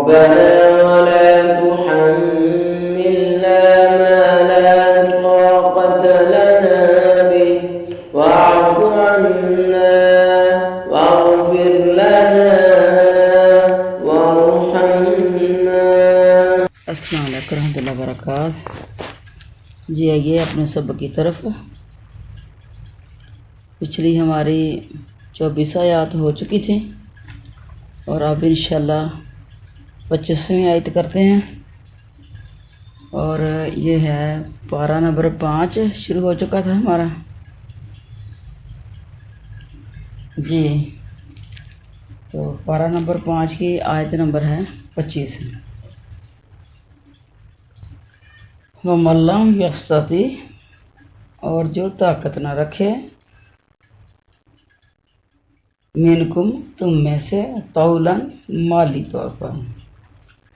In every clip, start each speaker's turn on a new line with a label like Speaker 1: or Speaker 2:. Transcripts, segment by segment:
Speaker 1: ولا تحملنا ما لا طاقة لنا به واعف عنا واغفر لنا وارحمنا۔
Speaker 2: السلام علیکم ورحمۃ اللہ وبرکاتہ۔ جی آئیے اپنے سبق کی طرف۔ پچھلی ہماری 24 آیات ہو چکی تھی اور اب انشاءاللہ 25ویں آیت کرتے ہیں، اور یہ ہے پارہ نمبر 5 شروع ہو چکا تھا ہمارا۔ جی تو پارہ نمبر 5 کی آیت نمبر ہے 25۔ وَمَن لَّمْ يَسْتَطِعْ، اور جو طاقت نہ رکھے، منکم تم میں سے، طولاً مالی طور پر،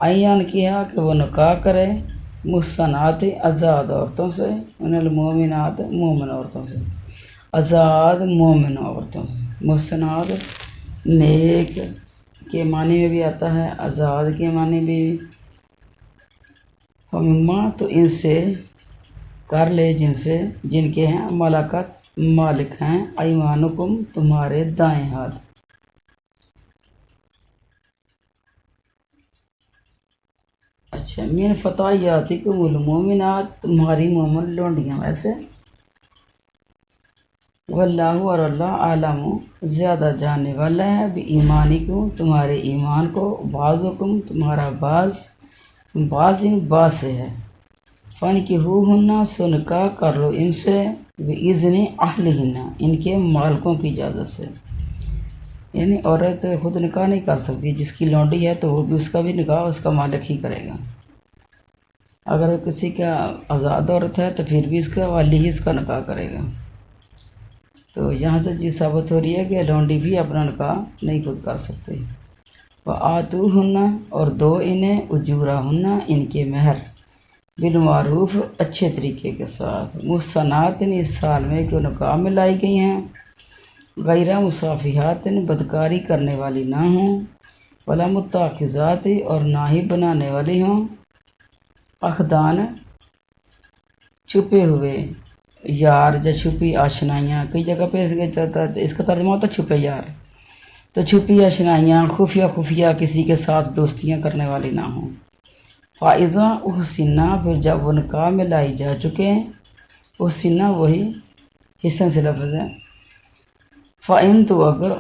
Speaker 2: عیان کیا کہ وہ نکاح کرے، محصنات آزاد عورتوں سے، من المؤمنات مومن عورتوں سے، آزاد مومن عورتوں سے، محصنات نیک کے معنی میں بھی آتا ہے، آزاد کے معنی بھی۔ فمما، تو ان سے کر لے جن کے ہیں ملکت مالک ہیں، ایمانکم تمہارے دائیں ہاتھ۔ اچھا، من فتیاتکم المؤمنات، تمہاری مومن لونڈیاں میں سے، واللہ، اور اللہ، عالم، زیادہ جاننے والا ہے، بھی ایمانکم تمہارے ایمان کو، بعضکم تمہارا بعض سے ہے، فانکحوہن، سو نکاح کر لو ان سے، بإذن اہلہن، ان کے مالکوں کی اجازت سے۔ یعنی عورت خود نکاح نہیں کر سکتی، جس کی لونڈی ہے تو وہ بھی اس کا بھی نکاح اس کا مالک ہی کرے گا۔ اگر وہ کسی کا آزاد عورت ہے تو پھر بھی اس کا والی ہی اس کا نکاح کرے گا۔ تو یہاں سے چیز ثابت ہو رہی ہے کہ لونڈی بھی اپنا نکاح نہیں خود کر سکتی۔ وآتوہن، اور دو انہیں، اجورہن، ان کے مہر، بالمعروف، اچھے طریقے کے ساتھ، محصنات، اس سال میں کہ نکاح میں لائی گئی ہیں، غیر مصافحات، بدکاری کرنے والی نہ ہوں، ولا متخذات، اور نہ ہی بنانے والی ہوں، اخدان، چھپے ہوئے یار، یا چھپی آشنائیاں، کئی جگہ پہ اس کا ترجمہ ہوتا ہے چھپے یار، تو چھپی آشنائیاں، خفیہ کسی کے ساتھ دوستیاں کرنے والی نہ ہوں۔ فائزہ احسنہ، پھر جب وہ نکاح میں لائی جا چکے، احسنہ وہی حسن سے لفظ ہے، فَإِن، تو اگر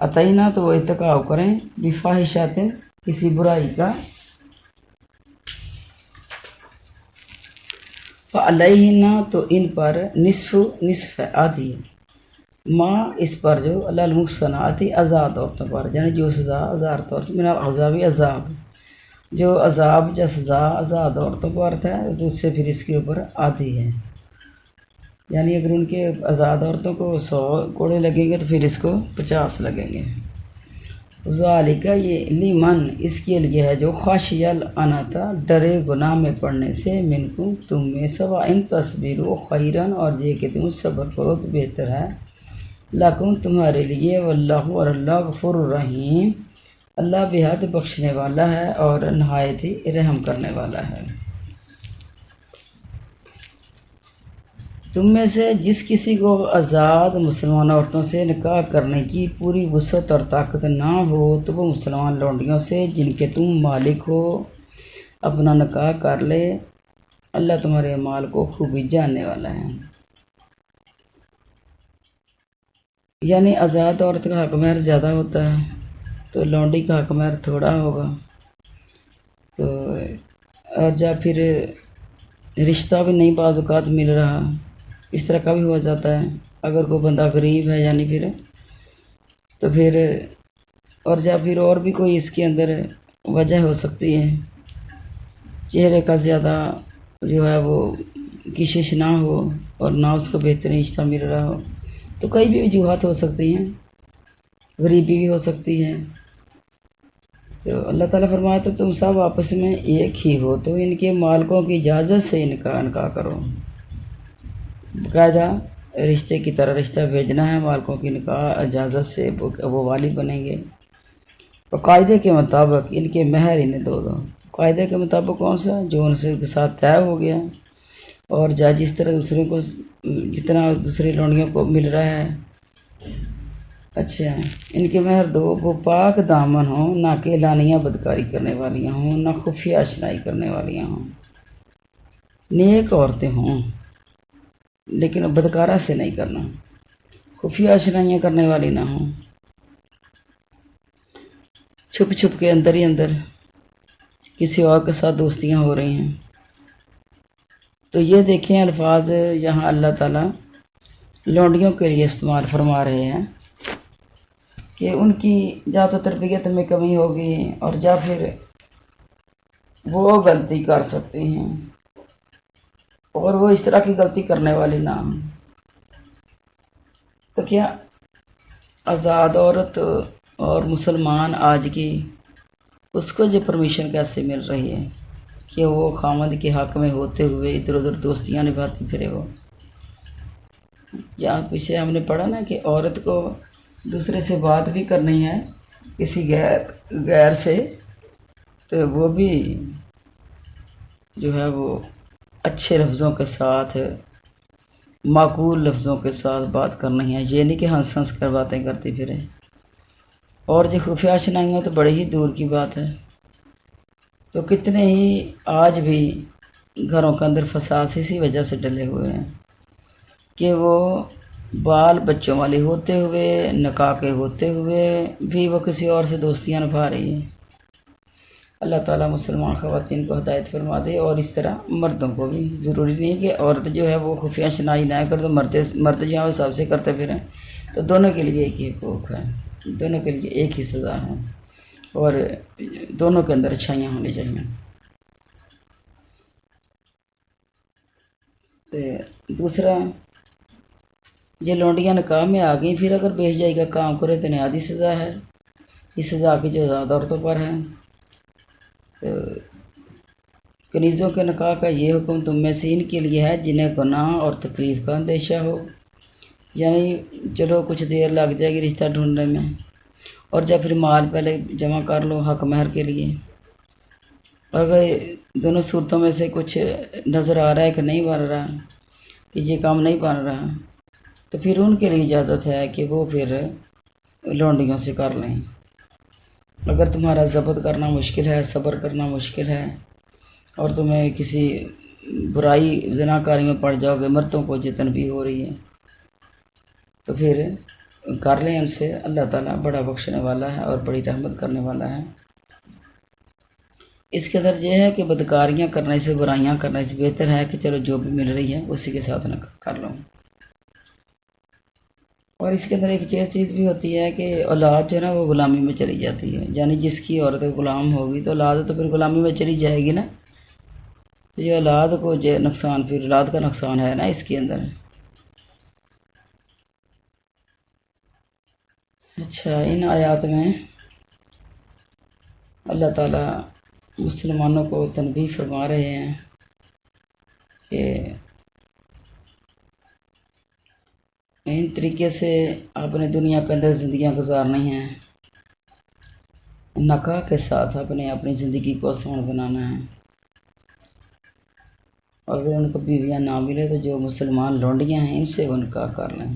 Speaker 2: عطینہ تو وہ ارتکاب کریں، بفاحشۃ، کسی برائی کا، فعلیہن، تو ان پر نصف آدھی ہے، ماں اس پر جو، علی المحصنات، آزاد عورتوں پر، یعنی جو سزا آزاد عورتوں، من العذاب، عذاب، جو عذاب یا سزا آزاد عورتوں پر ہے تو اس سے پھر اس کے اوپر آدھی ہے۔ یعنی اگر ان کے آزاد عورتوں کو 100 کوڑے لگیں گے تو پھر اس کو 50 لگیں گے۔ ذالک، یہ لیمن، اس کے لیے ہے جو خشی العنۃ، ڈرے گناہ میں پڑنے سے، منکم تم میں سے، وان تصبروا خیرا، اور یہ کہ تم صبر کرو تو بہتر ہے، لکم تمہارے لیے، واللہ، اور اللہ، غفور الرحیم، اللہ بے حد بخشنے والا ہے اور نہایت ہی رحم کرنے والا ہے۔ تم میں سے جس کسی کو آزاد مسلمان عورتوں سے نکاح کرنے کی پوری وسعت اور طاقت نہ ہو تو وہ مسلمان لونڈیوں سے جن کے تم مالک ہو اپنا نکاح کر لے، اللہ تمہارے اعمال کو خوبی جاننے والا ہے۔ یعنی آزاد عورت کا حق مہر زیادہ ہوتا ہے تو لونڈی کا حق مہر تھوڑا ہوگا، تو اور جب پھر رشتہ بھی نہیں بعض اوقات مل رہا، اس طرح کا بھی ہو جاتا ہے، اگر کوئی بندہ غریب ہے یعنی تو پھر اور جب پھر اور بھی کوئی اس کے اندر وجہ ہو سکتی ہے، چہرے کا زیادہ جو ہے وہ کشش نہ ہو اور نہ اس کو بہترین رشتہ مل رہا ہو، تو کئی بھی وجوہات ہو سکتی ہیں، غریبی بھی ہو سکتی ہے، تو اللہ تعالیٰ فرمایا تو تم سب آپس میں ایک ہی ہو تو ان کے مالکوں کی اجازت سے نکاح کرو، باقاعدہ رشتے کی طرح رشتہ بھیجنا ہے، مالکوں کی نکاح اجازت سے وہ والی بنیں گے، تو قاعدے کے مطابق ان کے مہر انہیں دو دو۔ قاعدے کے مطابق کون سا؟ جو ان سے کے ساتھ طے ہو گیا، اور جس طرح دوسرے کو جتنا دوسری لونڈیوں کو مل رہا ہے۔ اچھا، ان کے مہر دو، وہ پاک دامن ہوں، نہ کہ اعلانیہ بدکاری کرنے والیاں ہوں، نہ خفیہ اشنائی کرنے والیاں ہوں، نیک عورتیں ہوں لیکن بدکارہ سے نہیں کرنا، خفیہ اشنائیاں کرنے والی نہ ہوں، چھپ چھپ کے اندر ہی اندر کسی اور کے ساتھ دوستیاں ہو رہی ہیں۔ تو یہ دیکھیں الفاظ یہاں اللہ تعالیٰ لونڈیوں کے لیے استعمال فرما رہے ہیں کہ ان کی یا تو تربیت میں کمی ہوگی، اور یا پھر وہ غلطی کر سکتی ہیں، اور وہ اس طرح کی غلطی کرنے والی نہ ہوں۔ تو کیا آزاد عورت اور مسلمان آج کی، اس کو جو پرمیشن کیسے مل رہی ہے کہ وہ خامد کے حق میں ہوتے ہوئے ادھر ادھر دوستیاں نبھاتی پھرے؟ وہ یہاں پیچھے ہم نے پڑھا نا کہ عورت کو دوسرے سے بات بھی کرنی ہے کسی غیر سے، تو وہ بھی جو ہے وہ اچھے لفظوں کے ساتھ، معقول لفظوں کے ساتھ بات کرنی ہے، یہ نہیں کہ ہنس ہنس کر باتیں کرتی پھرے۔ اور جو خفیہ اشنائیاں تو بڑی ہی دور کی بات ہے۔ تو کتنے ہی آج بھی گھروں کے اندر فساد اسی وجہ سے ڈلے ہوئے ہیں کہ وہ بال بچوں والی ہوتے ہوئے، نکاح کے ہوتے ہوئے بھی وہ کسی اور سے دوستیاں نبھا رہی ہیں۔ اللہ تعالیٰ مسلمان خواتین کو ہدایت فرما دے، اور اس طرح مردوں کو بھی۔ ضروری نہیں ہے کہ عورت جو ہے وہ خفیہ شنائی نہ کر، تو مرد جو ہے وہ سب سے کرتے پھریں۔ تو دونوں کے لیے ایک ہی حقوق ہے، دونوں کے لیے ایک ہی سزا ہے، اور دونوں کے اندر اچھائیاں ہونی چاہیے۔ دوسرا، یہ لونڈیاں نکاح میں آ گئیں، پھر اگر بے حیائی کا کام کرے تو نہایت سزا ہے۔ اس سزا کی جو آزاد عورتوں پر ہے۔ کنیزوں کے نکاح کا یہ حکم تم میں سے ان کے لیے ہے جنہیں گناہ اور تکلیف کا اندیشہ ہو، یعنی چلو کچھ دیر لگ جائے گی رشتہ ڈھونڈنے میں، اور جب پھر مال پہلے جمع کر لو حق مہر کے لیے۔ اگر دونوں صورتوں میں سے کچھ نظر آ رہا ہے کہ نہیں بن رہا، کہ یہ کام نہیں بن رہا، تو پھر ان کے لیے اجازت ہے کہ وہ پھر لونڈیوں سے کر لیں۔ اگر تمہارا ضبط کرنا مشکل ہے، صبر کرنا مشکل ہے، اور تمہیں کسی برائی زناکاری میں پڑ جاؤ گے، مردوں کو جتن بھی ہو رہی ہے، تو پھر کر لیں ان سے۔ اللہ تعالیٰ بڑا بخشنے والا ہے اور بڑی رحمت کرنے والا ہے۔ اس کے اندر یہ ہے کہ بدکاریاں کرنے سے، برائیاں کرنے سے بہتر ہے کہ چلو جو بھی مل رہی ہے اسی کے ساتھ نہ کر لوں۔ اور اس کے اندر ایک چیز بھی ہوتی ہے کہ اولاد جو ہے نا وہ غلامی میں چلی جاتی ہے، یعنی جس کی عورت غلام ہوگی تو اولاد تو پھر غلامی میں چلی جائے گی نا، تو یہ اولاد کو جو نقصان، پھر اولاد کا نقصان ہے نا اس کے اندر۔ اچھا، ان آیات میں اللہ تعالیٰ مسلمانوں کو تنبیہ فرما رہے ہیں کہ ان طریقے سے آپ نے دنیا کے اندر زندگیاں گزارنی ہیں، نکاح کے ساتھ اپنی زندگی کو آسان بنانا ہے۔ اور اگر ان کو بیویاں نہ ملے تو جو مسلمان لونڈیاں ہیں ان سے وہ نکاح کر لیں۔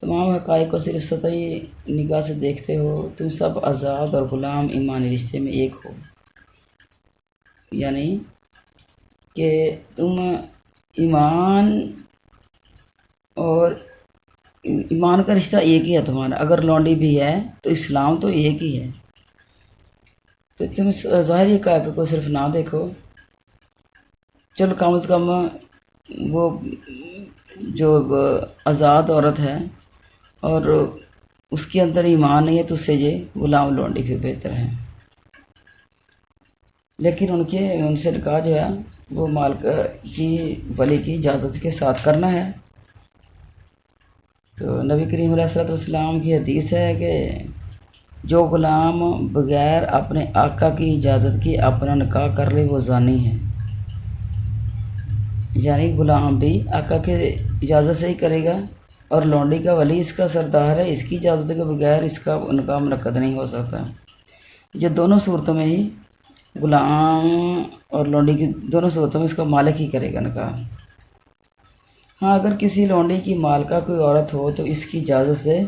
Speaker 2: تمام حقائق کو صرف سطحی نگاہ سے دیکھتے ہو، تم سب آزاد اور غلام ایمانی رشتے میں ایک ہو، یعنی کہ تم ایمان اور ایمان کا رشتہ ایک ہی ہے تمہارا۔ اگر لونڈی بھی ہے تو اسلام تو ایک ہی ہے۔ تو تم ظاہری حقائق کو صرف نہ دیکھو، چلو کم از کم وہ جو آزاد عورت ہے اور اس کے اندر ایمان نہیں ہے تو اس سے یہ غلام لونڈی بھی بہتر ہے۔ لیکن ان سے نکاح جو ہے وہ مالک کی ولی کی اجازت کے ساتھ کرنا ہے۔ تو نبی کریم علیہ السلام کی حدیث ہے کہ جو غلام بغیر اپنے آقا کی اجازت کی اپنا نکاح کر لے وہ زانی ہے، یعنی غلام بھی آقا کی اجازت سے ہی کرے گا، اور لونڈی کا ولی اس کا سردار ہے، اس کی اجازت کے بغیر اس کا نکاح منعقد نہیں ہو سکتا۔ جو دونوں صورتوں میں ہی غلام اور لونڈی کی دونوں صورتوں میں اس کا مالک ہی کرے گا نکاح۔ ہاں اگر کسی لونڈی کی مالکہ کوئی عورت ہو تو اس کی اجازت سے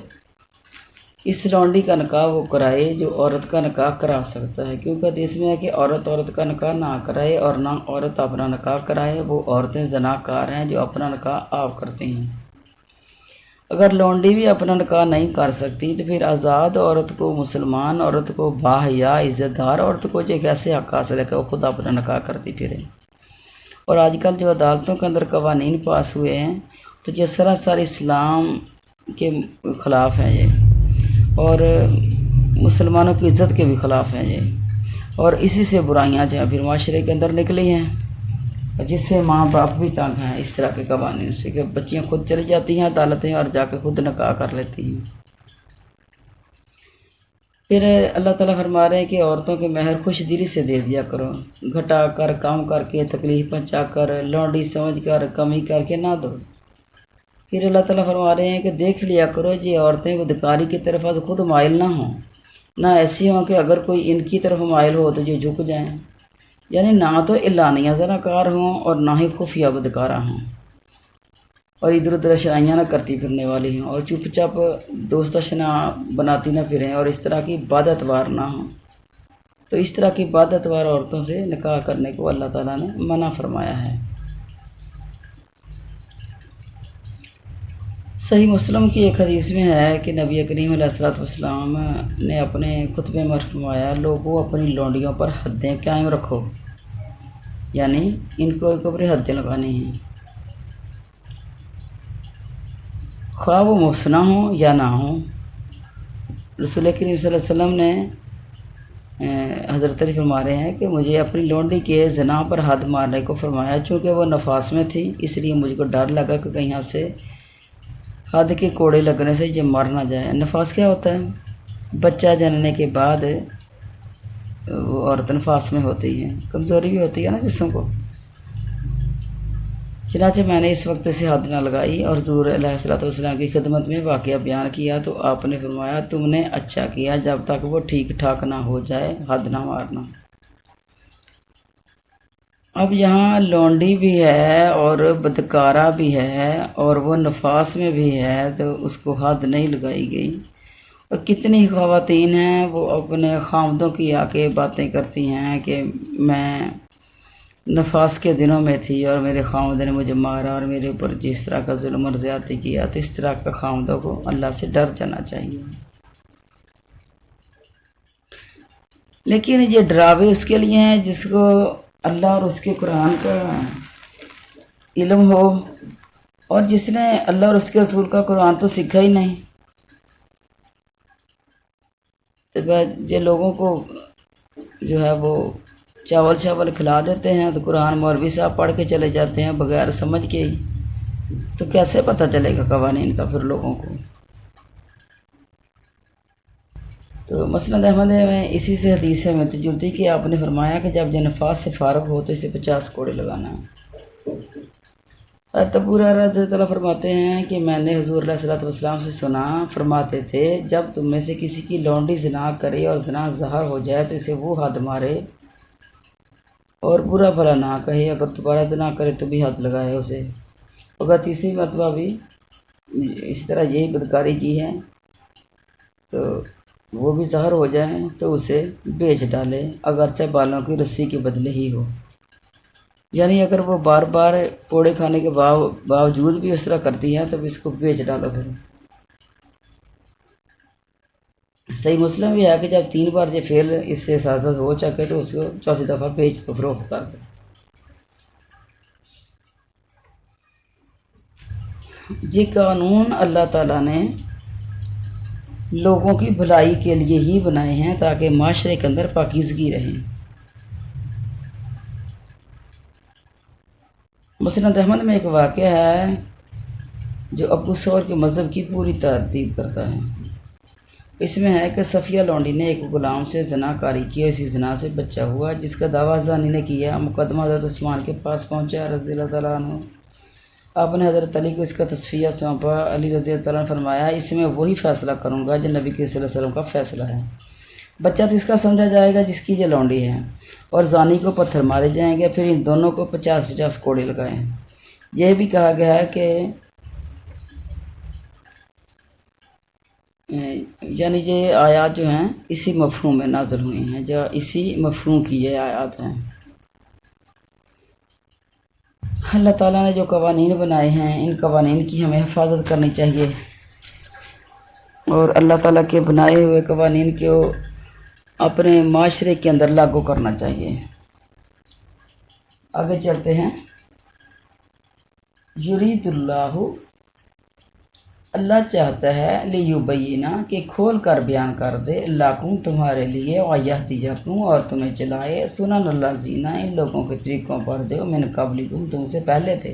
Speaker 2: اس لونڈی کا نکاح وہ کرائے جو عورت کا نکاح کرا سکتا ہے، کیونکہ حدیث میں ہے کہ عورت کا نکاح نہ کرائے اور نہ عورت اپنا نکاح کرائے، وہ عورتیں زناکار ہیں جو اپنا نکاح آپ کرتی ہیں۔ اگر لونڈی بھی اپنا نکاح نہیں کر سکتی تو پھر آزاد عورت کو، مسلمان عورت کو، باحیا عزت دار عورت کو جو کیسے حق حاصل ہے کہ وہ خود اپنا نکاح کرتی پھرے۔ اور آج کل جو عدالتوں کے اندر قوانین پاس ہوئے ہیں تو یہ سراسر اسلام کے خلاف ہیں یہ، اور مسلمانوں کی عزت کے بھی خلاف ہیں یہ، اور اسی سے برائیاں جو ہیں پھر معاشرے کے اندر نکلی ہیں، جس سے ماں باپ بھی تنگ ہیں اس طرح کے قوانین سے کہ بچیاں خود چلی جاتی ہیں عدالتیں اور جا کے خود نکاح کر لیتی ہیں۔ پھر اللہ تعالیٰ فرما رہے ہیں کہ عورتوں کے مہر خوش دلی سے دے دیا کرو، گھٹا کر، کام کر کے، تکلیف پہنچا کر، لونڈی سمجھ کر، کمی کر کے نہ دو۔ پھر اللہ تعالیٰ فرما رہے ہیں کہ دیکھ لیا کرو یہ عورتیں بدکاری کی طرف خود مائل نہ ہوں، نہ ایسی ہوں کہ اگر کوئی ان کی طرف مائل ہو تو یہ جھک جائیں، یعنی نہ تو اعلانیہ زناکار ہوں اور نہ ہی خفیہ بدکارہ ہوں، اور ادھر ادھر شرائیاں نہ کرتی پھرنے والی ہوں، اور چپ چاپ دوست اشنا بناتی نہ پھریں، اور اس طرح کی بد اتوار نہ ہوں۔ تو اس طرح کی بد اتوار عورتوں سے نکاح کرنے کو اللہ تعالیٰ نے منع فرمایا ہے۔ صحیح مسلم کی ایک حدیث میں ہے کہ نبی کریم علیہ الصلوۃ والسلام نے اپنے خطبے میں فرمایا، لوگوں اپنی لونڈیوں پر حدیں قائم رکھو، یعنی ان کو ایک اوپری حدیں لگانی ہیں، خواہ وہ محسنہ ہوں یا نہ ہوں۔ رسول کریم صلی اللہ علیہ وسلم نے حضرت علی فرما رہے ہیں کہ مجھے اپنی لونڈی کے زنا پر حد مارنے کو فرمایا، چونکہ وہ نفاس میں تھی، اس لیے مجھ کو ڈر لگا کہ کہیں یہاں سے حد کے کوڑے لگنے سے یہ مر نہ جائے۔ نفاس کیا ہوتا ہے؟ بچہ جننے کے بعد وہ عورت نفاس میں ہوتی ہے، کمزوری بھی ہوتی ہے نا جسم کو۔ چنانچہ میں نے اس وقت سے حد نہ لگائی اور حضور علیہ الصلوۃ والسلام کی خدمت میں واقعہ بیان کیا تو آپ نے فرمایا، تم نے اچھا کیا، جب تک وہ ٹھیک ٹھاک نہ ہو جائے حد نہ مارنا۔ اب یہاں لونڈی بھی ہے اور بدکارہ بھی ہے اور وہ نفاس میں بھی ہے تو اس کو حد نہیں لگائی گئی۔ اور کتنی خواتین ہیں وہ اپنے خامدوں کی آ کے باتیں کرتی ہیں کہ میں نفاس کے دنوں میں تھی اور میرے خامد نے مجھے مارا اور میرے اوپر جس طرح کا ظلم اور زیادتی کیا، تو اس طرح کا خامدوں کو اللہ سے ڈر جانا چاہیے۔ لیکن یہ ڈراوے اس کے لیے ہیں جس کو اللہ اور اس کے قرآن کا علم ہو، اور جس نے اللہ اور اس کے رسول کا قرآن تو سیکھا ہی نہیں۔ تو یہ لوگوں کو جو ہے وہ چاول کھلا دیتے ہیں تو قرآن مولوی صاحب پڑھ کے چلے جاتے ہیں بغیر سمجھ کے ہی، تو کیسے پتہ چلے گا قوانین کا پھر لوگوں کو؟ تو مسند احمد میں اسی سے حدیث ہے ملتی جلتی کہ آپ نے فرمایا کہ جب یہ نفاس سے فارغ ہو تو اسے 50 کوڑے لگانا ہے۔ حضرت ابو ہریرہ رضی اللہ عنہ فرماتے ہیں کہ میں نے حضور علیہ الصلوۃ والسلام سے سنا، فرماتے تھے جب تم میں سے کسی کی لونڈی زنا کرے اور زنا ظاہر ہو جائے تو اسے وہ حد مارے اور برا بھلا نہ کہے، اگر دوبارہ زنا کرے تو بھی حد لگائے اسے، اگر تیسری مرتبہ بھی اسی طرح یہی بدکاری کی ہے تو وہ بھی ظاہر ہو جائے تو اسے بیچ ڈالے، اگرچہ بالوں کی رسی کے بدلے ہی ہو۔ یعنی اگر وہ بار بار کوڑے کھانے کے باوجود بھی اس طرح کرتی ہے تو اس کو بیچ ڈالو پھر۔ صحیح مسلم بھی ہے کہ جب 3 بار یہ فعل اس سے سازت ہو چکے تو اس کو 4تھی دفعہ بیچ تو فروخت کر دے۔ یہ قانون اللہ تعالیٰ نے لوگوں کی بھلائی کے لیے ہی بنائے ہیں تاکہ معاشرے کے اندر پاکیزگی رہے۔ مسند احمد میں ایک واقعہ ہے جو ابو ثور کے مذہب کی پوری تردید کرتا ہے۔ اس میں ہے کہ صفیہ لونڈی نے ایک غلام سے زنا کاری کی، اسی زنا سے بچہ ہوا جس کا دعویٰ زانی نے کیا۔ مقدمہ حضرت عثمان کے پاس پہنچا رضی اللہ تعالیٰ عنہ۔ آپ نے حضرت علی کو اس کا تصفیہ سونپا۔ علی رضی اللہ عنہ نے فرمایا اس میں وہی فیصلہ کروں گا جو نبی کے صلی اللہ علیہ وسلم کا فیصلہ ہے۔ بچہ تو اس کا سمجھا جائے گا جس کی یہ لونڈی ہے، اور زانی کو پتھر مارے جائیں گے، پھر ان دونوں کو 50 کوڑے لگائیں۔ یہ بھی کہا گیا ہے کہ یعنی یہ آیات جو ہیں اسی مفہوم میں نازل ہوئی ہیں، جو اسی مفہوم کی یہ آیات ہیں۔ اللہ تعالیٰ نے جو قوانین بنائے ہیں ان قوانین کی ہمیں حفاظت کرنی چاہیے، اور اللہ تعالیٰ کے بنائے ہوئے قوانین کو اپنے معاشرے کے اندر لاگو کرنا چاہیے۔ آگے چلتے ہیں۔ یرید اللہ، اللہ چاہتا ہے، لیبینا کہ کھول کر بیان کر دے، لکم تمہارے لیے، ویہدیکم اور تمہیں چلائے، سنن الذین ان لوگوں کے طریقوں پر جو من قبلکم تم سے پہلے تھے،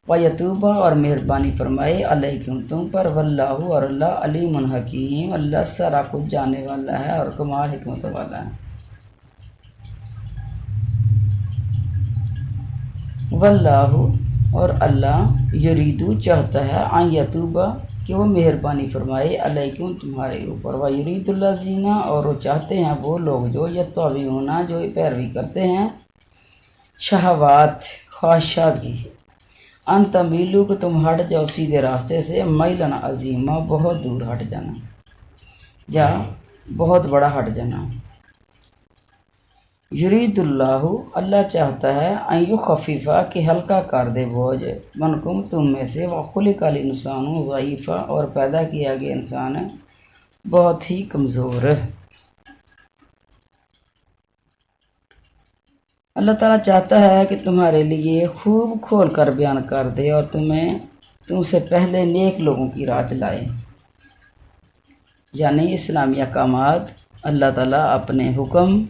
Speaker 2: ویتوب اور مہربانی فرمائے، علیکم تم پر، واللہ اور اللہ، علیم حکیم، اللہ سارا کچھ جاننے والا ہے اور کمال حکمت والا ہے۔ واللہ اور اللہ، یریدو چاہتا ہے، ان یتوبہ کہ وہ مہربانی فرمائے، علیکم تمہارے اوپر، ویرید الذین اور وہ چاہتے ہیں وہ لوگ جو یتبعون جو پیروی کرتے ہیں، شہوات خواہشات کی، ان تمیلو کہ تم ہٹ جاؤ سیدھے راستے سے، میلن عظیمہ بہت دور ہٹ جانا یا بہت بڑا ہٹ جانا۔ یرید اللہ، اللہ چاہتا ہے، ان یخففا کہ ہلکا کر دے بوجھ، منکم تم میں سے، وخلق الانسان ضعیفا اور پیدا کیا گیا انسان بہت ہی کمزور۔ اللہ تعالیٰ چاہتا ہے کہ تمہارے لیے خوب کھول کر بیان کر دے اور تم سے پہلے نیک لوگوں کی راہ چلائے، یعنی اسلامی احکامات، اللہ تعالیٰ اپنے حکم،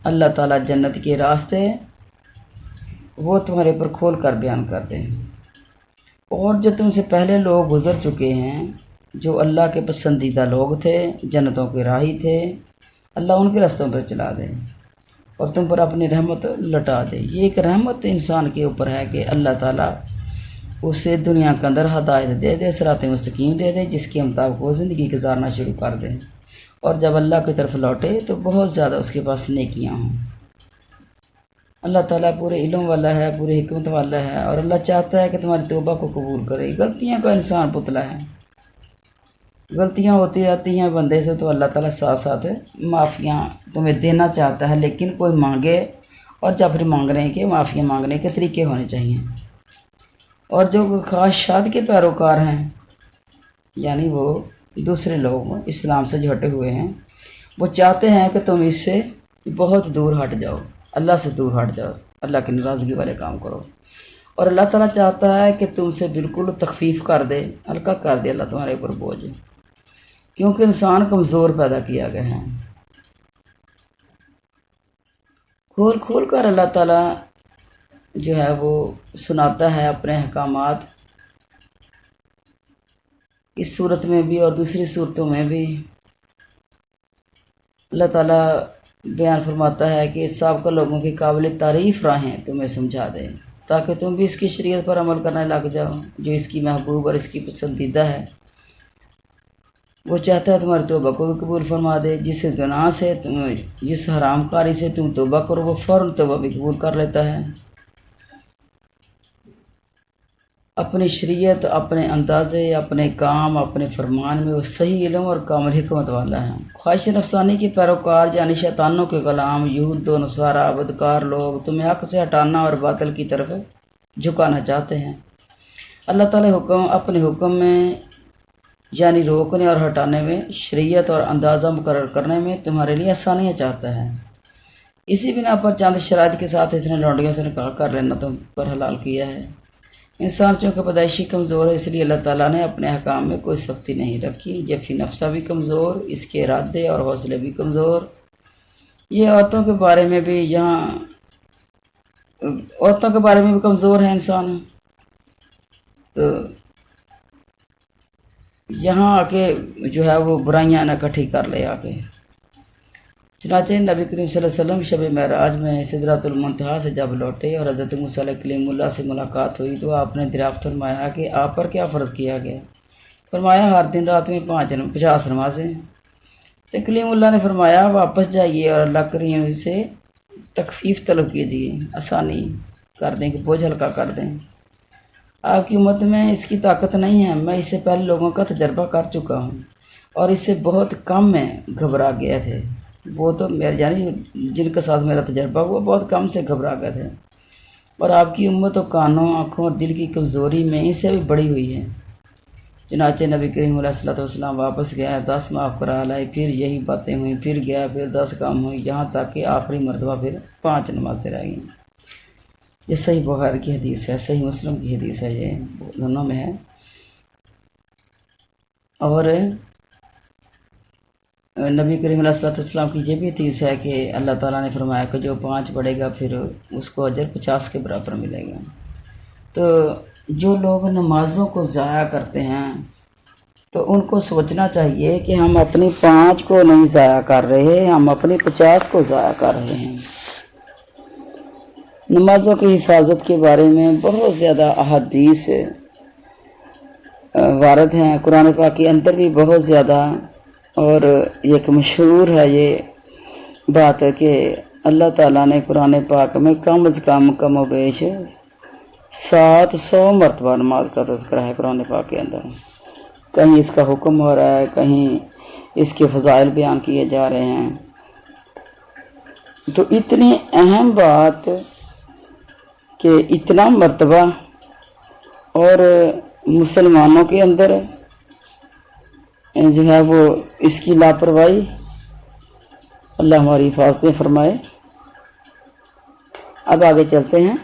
Speaker 2: اللہ تعالیٰ جنت کے راستے، وہ تمہارے پر کھول کر بیان کر دیں۔ اور جو تم سے پہلے لوگ گزر چکے ہیں جو اللہ کے پسندیدہ لوگ تھے، جنتوں کے راہی تھے، اللہ ان کے رستوں پر چلا دے اور تم پر اپنی رحمت لٹا دے۔ یہ ایک رحمت انسان کے اوپر ہے کہ اللہ تعالیٰ اسے دنیا کے اندر ہدایت دے دے، صراط مستقیم دے دے، جس کے مطابق وہ زندگی گزارنا شروع کر دے، اور جب اللہ کی طرف لوٹے تو بہت زیادہ اس کے پاس نیکیاں ہوں۔ اللہ تعالیٰ پورے علم والا ہے، پورے حکمت والا ہے، اور اللہ چاہتا ہے کہ تمہاری توبہ کو قبول کرے۔ غلطیاں کا انسان پتلا ہے، غلطیاں ہوتی رہتی ہیں بندے سے، تو اللہ تعالیٰ ساتھ ساتھ معافیاں تمہیں دینا چاہتا ہے، لیکن کوئی مانگے اور جب پھر مانگنے کے معافیاں مانگنے کے طریقے ہونے چاہیے۔ اور جو خواہشات کے پیروکار ہیں، یعنی وہ دوسرے لوگ اسلام سے جو ہٹے ہوئے ہیں، وہ چاہتے ہیں کہ تم اس سے بہت دور ہٹ جاؤ، اللہ سے دور ہٹ جاؤ، اللہ کی ناراضگی والے کام کرو۔ اور اللہ تعالیٰ چاہتا ہے کہ تم سے بالکل تخفیف کر دے، ہلکا کر دے اللہ تمہارے اوپر بوجھ، کیونکہ انسان کمزور پیدا کیا گیا ہے۔ کھول کھول کر اللہ تعالیٰ جو ہے وہ سناتا ہے اپنے احکامات، اس صورت میں بھی اور دوسری صورتوں میں بھی اللہ تعالیٰ بیان فرماتا ہے کہ سابقہ لوگوں کی قابل تعریف راہیں تمہیں سمجھا دے، تاکہ تم بھی اس کی شریعت پر عمل کرنے لگ جاؤ جو اس کی محبوب اور اس کی پسندیدہ ہے۔ وہ چاہتا ہے تمہاری توبہ کو بھی قبول فرما دے، جس گناہ سے جس حرام کاری سے تم توبہ کرو وہ فوراً توبہ بھی قبول کر لیتا ہے۔ اپنی شریعت، اپنے اندازے، اپنے کام، اپنے فرمان میں وہ صحیح علم اور کامل حکمت والا ہے۔ خواہش نفسانی کے پیروکار یعنی شیطانوں کے غلام، یہود و نصارہ، بدکار لوگ تمہیں حق سے ہٹانا اور باطل کی طرف جھکانا چاہتے ہیں۔ اللہ تعالیٰ اپنے حکم میں یعنی روکنے اور ہٹانے میں، شریعت اور اندازہ مقرر کرنے میں تمہارے لیے آسانیاں چاہتا ہے۔ اسی بنا پر چند شرائط کے ساتھ اس نے لونڈیوں سے نکاح کر لینا تم پر حلال کیا ہے۔ انسان چونکہ پیدائشی کمزور ہے، اس لیے اللہ تعالیٰ نے اپنے احکام میں کوئی سختی نہیں رکھی۔ جفی نفسہ بھی کمزور، اس کے ارادے اور حوصلے بھی کمزور۔ یہ عورتوں کے بارے میں بھی کمزور ہے انسان، تو یہاں آ کے جو ہے وہ برائیاں نہ اکٹھی کر لے آ کے، چنانچہ نبی کریم صلی اللہ علیہ وسلم شب معراج میں سدرۃ المنتہا سے جب لوٹے اور حضرت موسیٰ علیہ کلیم اللہ سے ملاقات ہوئی تو آپ نے دریافت فرمایا کہ آپ پر کیا فرض کیا گیا؟ فرمایا ہر دن رات میں 50 نمازیں۔ تو کلیم اللہ نے فرمایا واپس جائیے اور اللہ کریم سے تخفیف طلب کیجیے، آسانی کر دیں کہ بوجھ ہلکا کر دیں۔ آپ کی امت میں اس کی طاقت نہیں ہے، میں اس سے پہلے لوگوں کا تجربہ کر چکا ہوں اور اس سے بہت کم میں گھبرا گئے تھے، وہ تو میرے یعنی جن کے ساتھ میرا تجربہ وہ بہت کم سے گھبرا گئے تھے، اور آپ کی امت و کانوں، آنکھوں اور دل کی کمزوری میں اس سے بھی بڑی ہوئی ہے۔ چنانچہ نبی کریم علیہ الصلوۃ والسلام واپس گیا، 10 معاف کرا لائے، پھر یہی باتیں ہوئیں، پھر گیا، پھر 10 کام ہوئی، یہاں تک کہ آخری مرتبہ پھر 5 نمازیں رہ گئیں۔ یہ صحیح بخاری کی حدیث ہے، صحیح مسلم کی حدیث ہے، یہ دونوں میں ہے۔ اور نبی کریم علیہ الصلوۃ والسلام کی یہ بھی حدیث ہے کہ اللہ تعالیٰ نے فرمایا کہ جو 5 پڑھے گا پھر اس کو اجر 50 کے برابر ملے گا۔ تو جو لوگ نمازوں کو ضائع کرتے ہیں تو ان کو سوچنا چاہیے کہ ہم اپنی 5 کو نہیں ضائع کر رہے، ہم اپنی 50 کو ضائع کر رہے ہیں۔ نمازوں کی حفاظت کے بارے میں بہت زیادہ احادیث وارد ہیں، قرآن پاک کے اندر بھی بہت زیادہ، اور ایک مشہور ہے یہ بات کہ اللہ تعالیٰ نے قرآن پاک میں کم از کم و بیش 700 مرتبہ نماز کا تذکرہ ہے قرآن پاک کے اندر۔ کہیں اس کا حکم ہو رہا ہے، کہیں اس کے فضائل بیان کیے جا رہے ہیں۔ تو اتنی اہم بات کہ اتنا مرتبہ اور مسلمانوں کے اندر جو ہے وہ اس کی لاپرواہی، اللہ ہماری حفاظتیں فرمائے۔ اب آگے چلتے ہیں۔